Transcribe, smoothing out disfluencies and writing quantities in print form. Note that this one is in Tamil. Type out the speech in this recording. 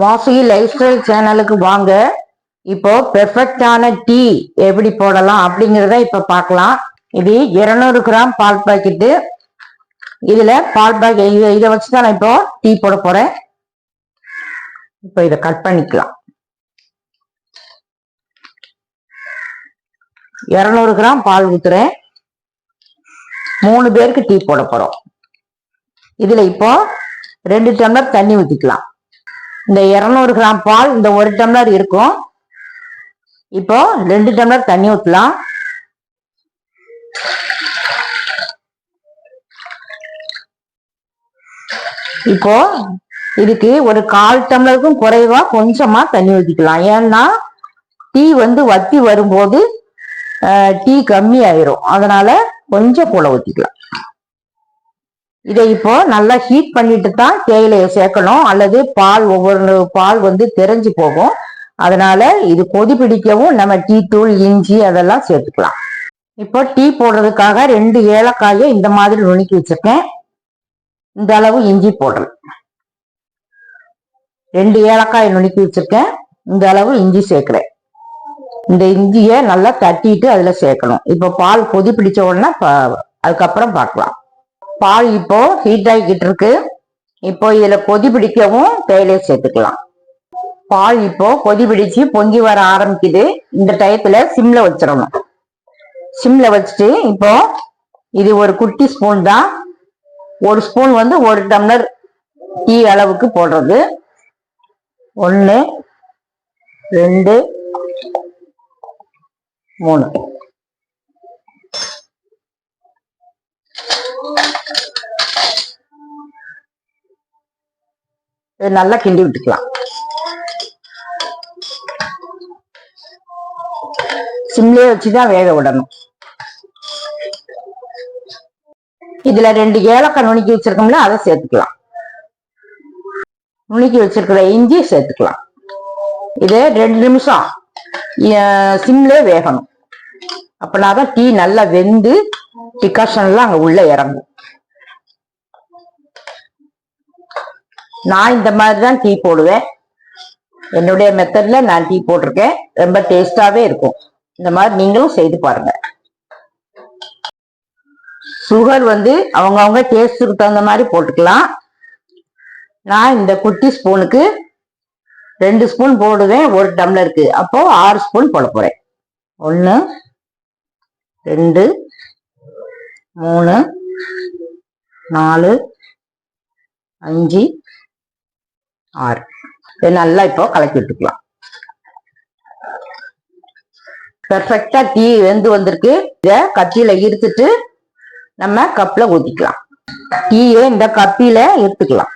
வாசுகி லைஃப் ஸ்டைல் சேனலுக்கு வாங்க. இப்போ பெர்ஃபெக்டான டீ எப்படி போடலாம் அப்படிங்கிறத இப்ப பார்க்கலாம். இது 200 கிராம் பால் பாக்கெட்டு. இதுல பால் பாக்கெட் இதை வச்சுதான் நான் இப்போ டீ போட போறேன். இப்போ இதை கட் பண்ணிக்கலாம். 200 கிராம் பால் ஊத்துறேன். 3 பேருக்கு டீ போட போறோம். இதுல இப்போ 2 டம்ளர் தண்ணி ஊத்திக்கலாம். இந்த 200 கிராம் பால் இந்த 1 டம்ளர் இருக்கும். இப்போ 2 டம்ளர் தண்ணி ஊற்றலாம். இப்போ இதுக்கு ஒரு 1/4 டம்ளருக்கும் குறைவா கொஞ்சமா தண்ணி ஊற்றிக்கலாம். ஏன்னா டீ வத்தி வரும்போது டீ கம்மி ஆயிரும். அதனால கொஞ்சம் போல ஊற்றிக்கலாம். இதை இப்போ நல்லா ஹீட் பண்ணிட்டு தான் தேயிலையை சேர்க்கணும். அல்லது ஒவ்வொரு பால் தெரிஞ்சு போகும். அதனால இது கொதி பிடிக்கவும் நம்ம டீ தூள், இஞ்சி அதெல்லாம் சேர்த்துக்கலாம். இப்போ டீ போடுறதுக்காக 2 ஏலக்காயை இந்த மாதிரி நுணுக்கி வச்சிருக்கேன். இந்த அளவு இஞ்சி போடுறேன். 2 ஏலக்காயை நுணுக்கி வச்சிருக்கேன். இந்த அளவு இஞ்சி சேர்க்கிறேன். இந்த இஞ்சியை நல்லா தட்டிட்டு அதுல சேர்க்கணும். இப்போ பால் கொதி பிடிச்ச உடனே அதுக்கப்புறம் பார்க்கலாம். பால் இப்போ ஹீட் ஆகிக்கிட்டு இருக்கு. இப்போ இதுல கொதி பிடிக்கவும் தேயிலையை சேர்த்துக்கலாம். பால் இப்போ கொதி பிடிச்சு பொங்கி வர ஆரம்பிக்குது. இந்த டயத்துல சிம்ல வச்சிடணும். சிம்ல வச்சுட்டு இப்போ இது ஒரு குட்டி ஸ்பூன் தான். ஒரு ஸ்பூன் 1 டம்ளர் டீ அளவுக்கு போடுறது. 1 2 3 நல்லா கிண்டி விட்டுக்கலாம். சிம்லயே வச்சுதான் வேக விடணும். இதுல 2 ஏலக்காய் நுணுக்கி வச்சிருக்கோம்ல, அதை சேர்த்துக்கலாம். நுணுக்கி வச்சிருக்கிற இஞ்சி சேர்த்துக்கலாம். இது 2 நிமிஷம் சிம்லே வேகணும். அப்படின்னாதான் டீ நல்லா வெந்து டிகாஷன்லாம் அங்க உள்ள இறங்கும். நான் இந்த மாதிரிதான் டீ போடுவேன். என்னுடைய மெத்தட்ல நான் டீ போட்டிருக்கேன். ரொம்ப டேஸ்டாவே இருக்கும். இந்த மாதிரி நீங்களும் செய்து பாருங்க. சுகர் அவங்க டேஸ்டுக்கு தகுந்த மாதிரி போட்டுக்கலாம். நான் இந்த குட்டி ஸ்பூனுக்கு 2 ஸ்பூன் போடுவேன். 1 டம்ளருக்கு. அப்போ 6 ஸ்பூன் போட போறேன். 1 2 3 4 5 6. நல்லா இப்போ கலக்கி விட்டுக்கலாம். பெர்ஃபெக்டா டீ வந்திருக்கு. இத கத்தியில இருத்துட்டு நம்ம கப்ல ஊத்திக்கலாம். டீயை இந்த கப்பில எடுத்துக்கலாம்.